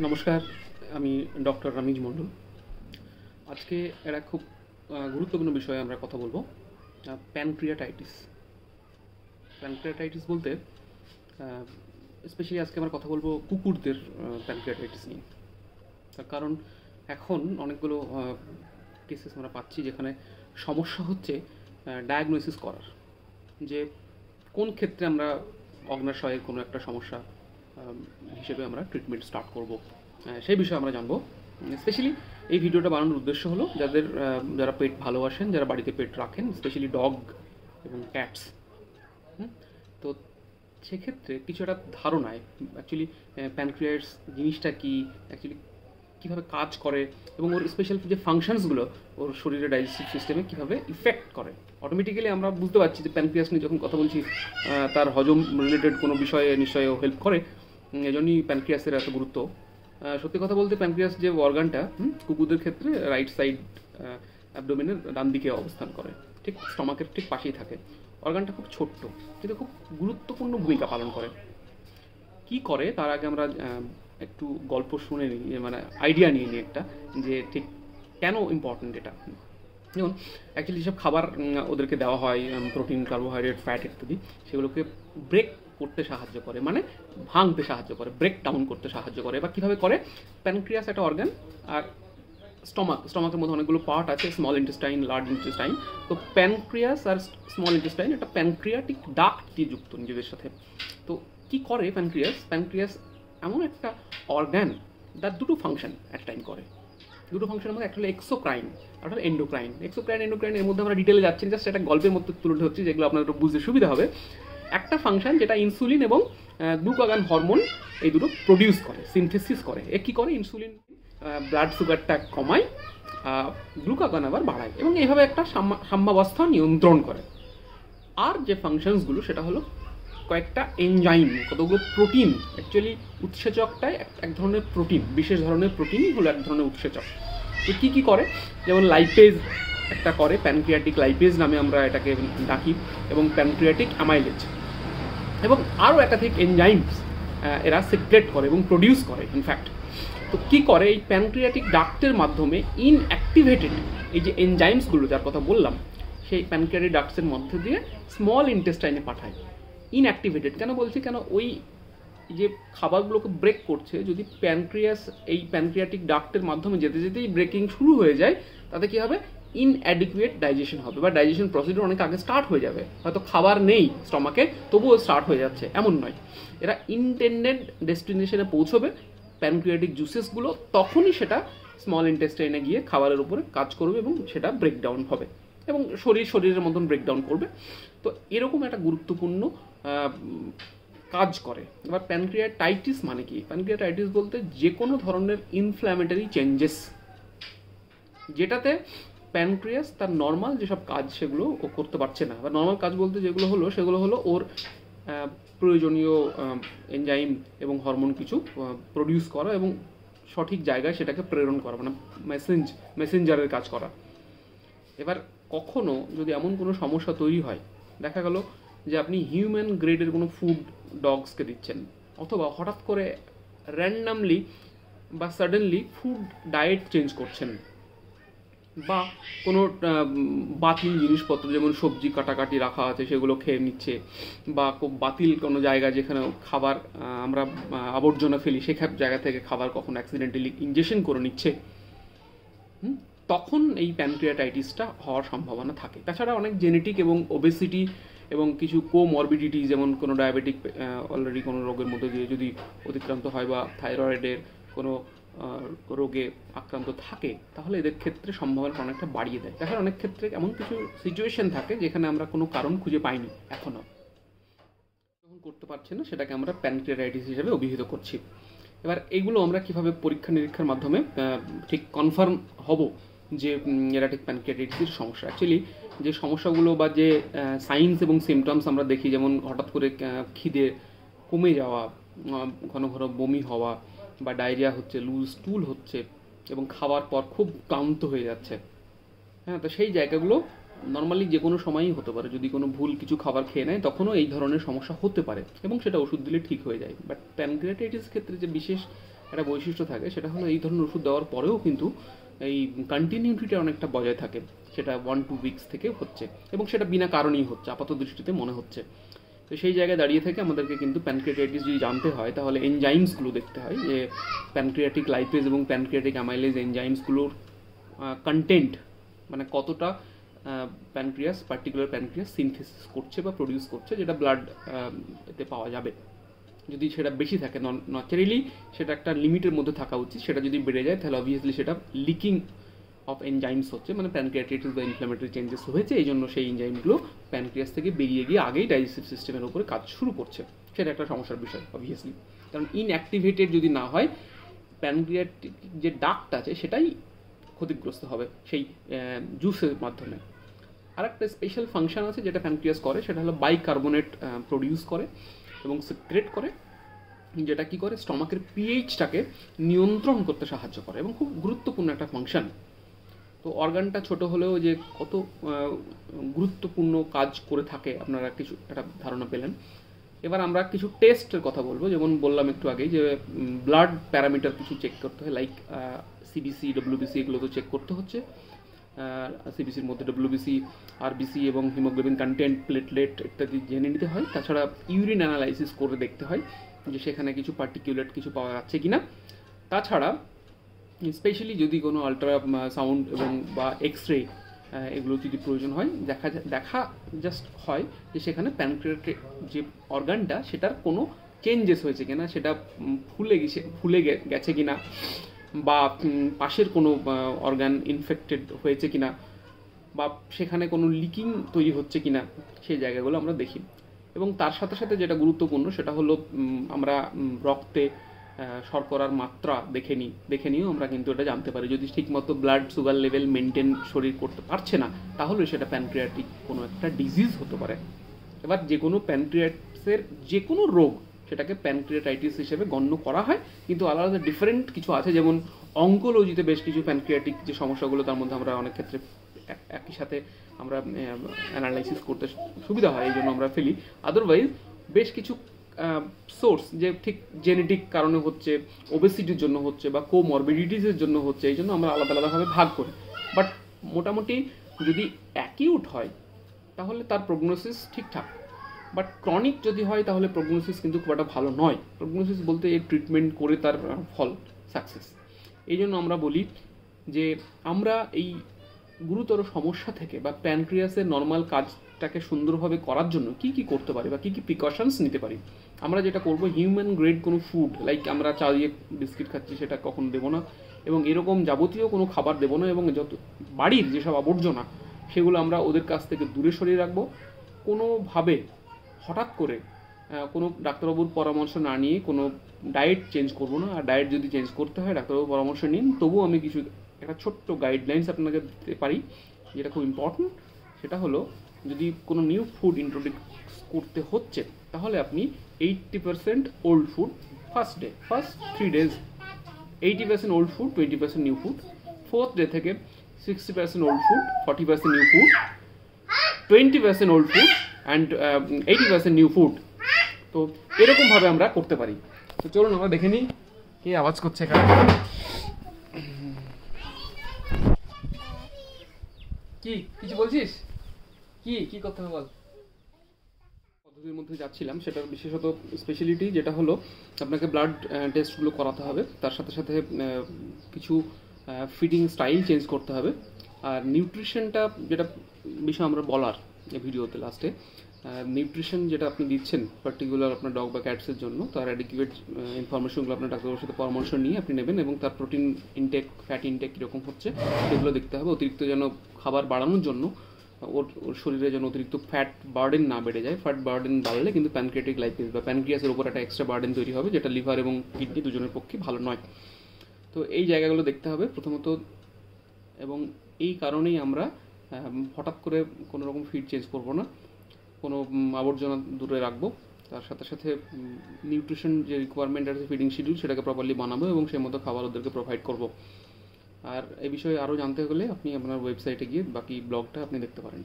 নমস্কার, আমি ডক্টর রামিজ মণ্ডল। আজকে একটা খুব গুরুত্বপূর্ণ বিষয়ে আমরা কথা বলবো। প্যানক্রিয়াটাইটিস। প্যানক্রিয়াটাইটিস বলতে স্পেশালি আজকে আমরা কথা বলবো কুকুরদের প্যানক্রিয়াটাইটিস নিয়ে। তার কারণ এখন অনেকগুলো কেসেস আমরা পাচ্ছি যেখানে সমস্যা হচ্ছে ডায়াগনোসিস করার, যে কোন ক্ষেত্রে আমরা অগ্নাশয়ের কোনো একটা সমস্যা হিসেবে আমরা ট্রিটমেন্ট স্টার্ট করব, সেই বিষয়ে আমরা জানবো। স্পেশালি এই ভিডিওটা বানানোর উদ্দেশ্য হলো যারা পেট ভালোবাসেন, যারা বাড়িতে পেট রাখেন, স্পেশালি ডগ এবং ক্যাটস। তো সেক্ষেত্রে কিছু একটা ধারণায় অ্যাকচুয়ালি প্যানক্রিয়াস জিনিসটা কি, অ্যাকচুয়ালি কীভাবে কাজ করে এবং ওর স্পেশাল যে ফাংশনসগুলো ওর শরীরের ডাইজেস্টিভ সিস্টেমে কীভাবে ইফেক্ট করে। অটোমেটিক্যালি আমরা বুঝতে পারছি যে প্যানক্রিয়াস নিয়ে যখন কথা বলছি তার হজম রিলেটেড কোনো বিষয়ে নিশ্চয়ই হেল্প করে, এজন্যই প্যানক্রিয়াসের এত গুরুত্ব। সত্যি কথা বলতে প্যানক্রিয়াস যে অর্গানটা কুকুরদের ক্ষেত্রে রাইট সাইড অ্যাবডোমেনের ডান দিকে অবস্থান করে, ঠিক স্টমাকের ঠিক পাশেই থাকে। অর্গানটা খুব ছোট্ট কিন্তু খুব গুরুত্বপূর্ণ ভূমিকা পালন করে। কি করে তার আগে আমরা একটু গল্প শুনে নিই, মানে আইডিয়া নিয়ে নিই একটা, যে ঠিক কেন ইম্পর্টেন্ট এটা। যেমন অ্যাকচুয়ালি যেসব খাবার ওদেরকে দেওয়া হয়, প্রোটিন, কার্বোহাইড্রেট, ফ্যাট ইত্যাদি, সেগুলোকে ব্রেক করতে সাহায্য করে, মানে ভাঙতে সাহায্য করে, ব্রেক ডাউন করতে সাহায্য করে। এবার কীভাবে করে? প্যানক্রিয়াস একটা অর্গান, আর স্টমাকের মধ্যে অনেকগুলো পার্ট আছে, স্মল ইন্টেস্টাইন, লার্জ ইন্টেস্টাইন। তো প্যানক্রিয়াস আর স্মল ইন্টেস্টাইন একটা প্যানক্রিয়াটিক ডাক্ট দিয়ে যুক্ত নিজেদের সাথে। তো কি করে প্যানক্রিয়াস এমন একটা অর্গান যার দুটো ফাংশন এক টাইম করে। দুটো ফাংশনের মধ্যে একটা হলো এক্সোক্রাইন আর একটা এন্ডোক্রাইন। এন্ডোক্রাইন এর মধ্যে আমরা ডিটেলে যাচ্ছি, জাস্ট একটা গল্পের মধ্যে তুলে ধরছি যেগুলো আপনাদের বুঝতে সুবিধা হবে। একটা ফাংশন যেটা ইনসুলিন এবং গ্লুকাগন হরমোন, এই দুটো প্রডিউস করে, সিনথেসিস করে। এ কী করে? ইনসুলিন ব্লাড সুগারটা কমায়, গ্লুকাগন আবার বাড়ায়, এবং এইভাবে একটা সাম্যাবস্থা নিয়ন্ত্রণ করে। আর যে ফাংশনসগুলো সেটা হলো কয়েকটা এনজাইম, কতগুলো প্রোটিন। অ্যাকচুয়ালি উৎসেচকটাই এক ধরনের প্রোটিন, বিশেষ ধরনের প্রোটিনই হলো এক ধরনের উৎসেচক। তো কী কী করে? যেমন লাইপেজ একটা করে, প্যানক্রিয়াটিক লাইপেজ নামে আমরা এটাকে ডাকি, এবং প্যানক্রিয়াটিক অ্যামাইলেজ, এবং আরও একাধিক এনজাইমস এরা সিক্রেট করে এবং প্রডিউস করে ইনফ্যাক্ট। তো কী করে? এই প্যানক্রিয়াটিক ডাক্টের মাধ্যমে ইনঅ্যাক্টিভেটেড এই যে এনজাইমসগুলো যার কথা বললাম, সেই প্যানক্রিয়াটিক ডাক্টসের মধ্যে দিয়ে স্মল ইন্টেস্টাইনে পাঠায়। ইনঅ্যাক্টিভেটেড কেন বলছি? কেন ওই যে খাবারগুলোকে ব্রেক করছে, যদি এই প্যানক্রিয়াটিক ডাক্টের মাধ্যমে যেতে যেতেই ব্রেকিং শুরু হয়ে যায়, তাতে কী হবে? ইনঅ্যাডিকুয়েট ডাইজেশন হবে, বা ডাইজেশন প্রসিডিউর অনেক আগে স্টার্ট হয়ে যাবে। হয়তো খাবার নেই স্টমাকে, তবুও স্টার্ট হয়ে যাচ্ছে, এমন নয়। এরা ইনটেন্ডেড ডেস্টিনেশনে পৌঁছবে প্যানক্রিয়াটিক জুসেসগুলো, তখনই সেটা স্মল ইন্টেস্টাইনে গিয়ে খাবারের উপরে কাজ করবে এবং সেটা ব্রেকডাউন হবে, এবং শরীরের মতন ব্রেকডাউন করবে। তো এরকম একটা গুরুত্বপূর্ণ কাজ করে। এবার প্যানক্রিয়াটাইটিস মানে কি? প্যানক্রিয়াটাইটিস বলতে যে কোনো ধরনের ইনফ্ল্যামেটারি চেঞ্জেস, যেটাতে প্যানক্রিয়াস তার নর্মাল যেসব কাজ সেগুলো ও করতে পারছে না। বা নর্মাল কাজ বলতে সেগুলো হলো ওর প্রয়োজনীয় এনজাইম এবং হরমোন কিছু প্রডিউস করা এবং সঠিক জায়গায় সেটাকে প্রেরণ করা, মানে মেসেঞ্জারের কাজ করা। এবার কখনো যদি এমন কোনো সমস্যা তৈরি হয়, দেখা গেল যে আপনি হিউম্যান গ্রেডের কোনো ফুড ডগসকে দিচ্ছেন, অথবা হঠাৎ করে র্যান্ডামলি বা সাডেনলি ফুড ডায়েট চেঞ্জ করছেন, বা কোনো বাতিল জিনিসপত্র, যেমন সবজি কাটাকাটি রাখা আছে সেগুলো খেয়ে নিচ্ছে, বা খুব বাতিল কোনো জায়গা যেখানে খাবার আমরা আবর্জনা ফেলি, সেসব জায়গা থেকে খাবার কখনো অ্যাক্সিডেন্টালি ইনজেকশন করে নিচ্ছে, তখন এই প্যানক্রিয়াটাইটিসটা হওয়ার সম্ভাবনা থাকে। তাছাড়া অনেক জেনেটিক এবং ওবেসিটি এবং কিছু কোমরবিডিটি, যেমন কোনো ডায়াবেটিক অলরেডি কোনো রোগের মধ্যে দিয়ে যদি অতিক্রান্ত হয়, বা থাইরয়েডের কোনো রোগে আক্রান্ত থাকে, তাহলে এদের ক্ষেত্রে সম্ভাবনা অনেকটা বাড়িয়ে দেয়। তাছাড়া অনেক ক্ষেত্রে এমন কিছু সিচুয়েশন থাকে যেখানে আমরা কোনো কারণ খুঁজে পাইনি এখনও, যখন করতে পারছি না, সেটাকে আমরা প্যানক্রিয়াটাইটিস হিসেবে অভিহিত করছি। এবার এগুলো আমরা কীভাবে পরীক্ষা নিরীক্ষার মাধ্যমে ঠিক কনফার্ম হব যে এরা ঠিক প্যানক্রিয়াটাইটিসের সমস্যা? অ্যাকচুয়ালি যে সমস্যাগুলো বা যে সাইন্স এবং সিমটমস আমরা দেখি, যেমন হঠাৎ করে খিদে কমে যাওয়া, ঘন ঘন বমি হওয়া, বা ডায়রিয়া হচ্ছে, লুজ স্টুল হচ্ছে, এবং খাওয়ার পর খুব ক্লান্ত হয়ে যাচ্ছে। হ্যাঁ, তো সেই জায়গাগুলো নর্মালি যে কোনো সময়ই হতে পারে। যদি কোনো ভুল কিছু খাবার খেয়ে নেয়, তখনও এই ধরনের সমস্যা হতে পারে, এবং সেটা ওষুধ দিলে ঠিক হয়ে যায়। বাট প্যানক্রিয়াটাইটিস ক্ষেত্রে যে বিশেষ একটা বৈশিষ্ট্য থাকে, সেটা হলো এই ধরনের ওষুধ দেওয়ার পরেও কিন্তু এই কন্টিনিউটিটা অনেকটা বজায় থাকে, সেটা 1-2 উইকস থেকে হচ্ছে, এবং সেটা বিনা কারণেই হচ্ছে আপাত দৃষ্টিতে মনে হচ্ছে। তো সেই জায়গায় দাঁড়িয়ে থেকে আমাদেরকে কিন্তু প্যানক্রিয়াটাইটিস যদি জানতে হয় তাহলে এনজাইমসগুলো দেখতে হয়, যে প্যানক্রিয়াটিক লাইপেজ এবং প্যানক্রিয়াটিক অ্যামাইলেজ এনজাইমসগুলোর কন্টেন্ট, মানে কতটা প্যানক্রিয়াস, পার্টিকুলার প্যানক্রিয়াস সিনথেসিস করছে বা প্রডিউস করছে, যেটা ব্লাড এতে পাওয়া যাবে। যদি সেটা বেশি থাকে, ন্যাচারালি সেটা একটা লিমিটের মধ্যে থাকা উচিত, সেটা যদি বেড়ে যায় তাহলে অবভিয়াসলি সেটা লিকিং অফ এনজাইমস হচ্ছে, মানে প্যানক্রিয়াটাইটিস বা ইনফ্ল্যামেটরি চেঞ্জেস হয়েছে, এই জন্য সেই এনজাইমগুলো প্যানক্রিয়াস থেকে বেরিয়ে গিয়ে আগেই ডাইজেস্টিভ সিস্টেমের উপরে কাজ শুরু করছে, সেটা একটা সমস্যার বিষয় অবভিয়াসলি। কারণ ইনঅ্যাক্টিভেটেড যদি না হয়, প্যানক্রিয়াটিক যে ডাক্ট আছে সেটাই ক্ষতিগ্রস্ত হবে সেই জুসের মাধ্যমে। আর একটা স্পেশাল ফাংশন আছে যেটা প্যানক্রিয়াস করে, সেটা হলো বাইকার্বনেট প্রডিউস করে এবং সিক্রেট করে, যেটা কি করে স্টমাকের পিএইচটাকে নিয়ন্ত্রণ করতে সাহায্য করে, এবং খুব গুরুত্বপূর্ণ একটা ফাংশন। তো অর্গানটা ছোট হলেও যে কত গুরুত্বপূর্ণ কাজ করে থাকে আপনারা কিছু একটা ধারণা পেলেন। এবার আমরা কিছু টেস্টের কথা বলবো, যেমন বললাম একটু আগেই যে ব্লাড প্যারামিটার কিছু চেক করতে হয়, লাইক সিবিসি, ডব্লিউবিসি, এগুলো তো চেক করতে হচ্ছে। সিবিসির মধ্যে ডব্লিউবিসি, আরবিসি এবং হিমোগ্লোবিন কন্টেন্ট, প্লেটলেট ইত্যাদি জেনে নিতে হয়। তাছাড়া ইউরিন অ্যানালাইসিস করে দেখতে হয় যে সেখানে কিছু পার্টিকুলেট কিছু পাওয়া যাচ্ছে কিনা। তাছাড়া স্পেশালি যদি কোনো আলট্রা সাউন্ড এবং বা এক্স রে এগুলো যদি প্রয়োজন হয়, দেখা জাস্ট হয় যে সেখানে প্যানক্রিয়াটিক যে অর্গানটা সেটার কোনো চেঞ্জেস হয়েছে কিনা, সেটা ফুলে গেছে কিনা, বা পাশের কোনো অর্গান ইনফেক্টেড হয়েছে কিনা, বা সেখানে কোনো লিকিং তৈরি হচ্ছে কিনা, সেই জায়গাগুলো আমরা দেখি। এবং তার সাথে সাথে যেটা গুরুত্বপূর্ণ সেটা হলো আমরা রক্তে শর্করার মাত্রা দেখে নিয়েও আমরা কিন্তু এটা জানতে পারি। যদি ঠিকমতো ব্লাড সুগার লেভেল মেনটেন শরীর করতে পারছে না, তাহলে সেটা প্যানক্রিয়াটিক কোনো একটা ডিজিজ হতে পারে। এবার যে কোনো প্যানক্রিয়াসের যে কোনো রোগ সেটাকে প্যানক্রিয়াটাইটিস হিসেবে গণ্য করা হয়, কিন্তু আলাদা ডিফারেন্ট কিছু আছে, যেমন অঙ্কোলজিতে বেশ কিছু প্যানক্রিয়াটিক যে সমস্যাগুলো, তার মধ্যে আমরা অনেক ক্ষেত্রে একই সাথে আমরা অ্যানালাইসিস করতে সুবিধা হয়, এই জন্য আমরা ফেলি। আদারওয়াইজ বেশ কিছু সোর্স যে ঠিক জেনেটিক কারণে হচ্ছে, ওবেসিটির জন্য হচ্ছে, বা কোমরবিডিটিসের জন্য হচ্ছে, এই জন্য আমরা আলাদা আলাদাভাবে ভাগ করি। বাট মোটামুটি যদি অ্যাকিউট হয় তাহলে তার প্রগনোসিস ঠিকঠাক, বাট ক্রনিক যদি হয় তাহলে প্রগনোসিস কিন্তু খুব একটা ভালো নয়। প্রগনোসিস বলতে এই ট্রিটমেন্ট করে তার ফল সাকসেস। এই জন্য আমরা বলি যে আমরা এই গুরুতর সমস্যা থেকে বা প্যানক্রিয়াসের নর্মাল কাজটাকে সুন্দরভাবে করার জন্য কি কি করতে পারি বা কি কি প্রিকশনস নিতে পারি। আমরা যেটা করব, হিউম্যান গ্রেড কোনো ফুড, লাইক আমরা চা দিয়ে বিস্কিট খাচ্ছি সেটা কখনো দেবো না, এবং এরকম যাবতীয় কোনো খাবার দেবো না, এবং যত বাড়ির যেসব আবর্জনা সেগুলো আমরা ওদের কাছ থেকে দূরে সরিয়ে রাখবো। কোনোভাবে হঠাৎ করে কোনো ডাক্তারবাবুর পরামর্শ না নিয়ে কোনো ডায়েট চেঞ্জ করবো না। আর ডায়েট যদি চেঞ্জ করতে হয় ডাক্তারবাবুর পরামর্শ নিন। তবুও আমি কিছু একটা ছোট্ট গাইডলাইন্স আপনাকে দিতে পারি, যেটা খুব ইম্পর্টেন্ট। সেটা হলো, যদি কোনো নিউ ফুড ইন্ট্রোডিউস করতে হচ্ছে তাহলে আপনি 80% old food first 3 days 80% old food, 20% new food. 4th day থেকে 60% old food, 40% new food, 20% old food and 80% new food. তো এরকমভাবে আমরা করতে পারি। তো চলুন আমরা দেখে নিই কে আওয়াজ করছে এখানে। কি কিছু বলছিস? কি করতে হবে বল। পদ্ধতির মধ্যে যাচ্ছিলাম, সেটার বিশেষত স্পেশালিটি যেটা হলো আপনাকে ব্লাড টেস্টগুলো করাতে হবে, তার সাথে সাথে কিছু ফিডিং স্টাইল চেঞ্জ করতে হবে। আর নিউট্রিশনটা যেটা বিষয় আমরা বলার ভিডিওতে লাস্টে, নিউট্রিশন যেটা আপনি দিচ্ছেন পার্টিকুলার আপনার ডগ বা ক্যাটসের জন্য, তার অ্যাডিকুয়েট ইনফরমেশনগুলো আপনার ডাক্তারের সাথে পরামর্শ নিয়ে আপনি নেবেন, এবং তার প্রোটিন ইনটেক, ফ্যাট ইনটেক কীরকম হচ্ছে সেগুলো দেখতে হবে। অতিরিক্ত যেন খাবার বাড়ানোর জন্য ওর শরীরে যেন অতিরিক্ত ফ্যাট বার্ডেন না বেড়ে যায়। ফ্যাট বার্ডেন বাড়লে কিন্তু প্যানক্রিয়াটিক লাইপেজ বা প্যানক্রিয়াসের উপর একটা এক্সট্রা বার্ডেন তৈরি হবে, যেটা লিভার এবং কিডনি দুজনের পক্ষে ভালো নয়। তো এই জায়গাগুলো দেখতে হবে প্রথমত, এবং এই কারণেই আমরা হঠাৎ করে কোনো রকম ফিড চেঞ্জ করবো না, কোনো আবর্জনা দূরে রাখবো। তার সাথে সাথে নিউট্রিশন যে রিকোয়ারমেন্ট আছে, ফিডিং শিডিউল, সেটাকে প্রপারলি বানাবো এবং সেই মতো খাবার ওদেরকে প্রোভাইড করব। আর এই বিষয়ে আরও জানতে হলে আপনি আপনার ওয়েবসাইটে গিয়ে বাকি ব্লগটা আপনি দেখতে পারেন।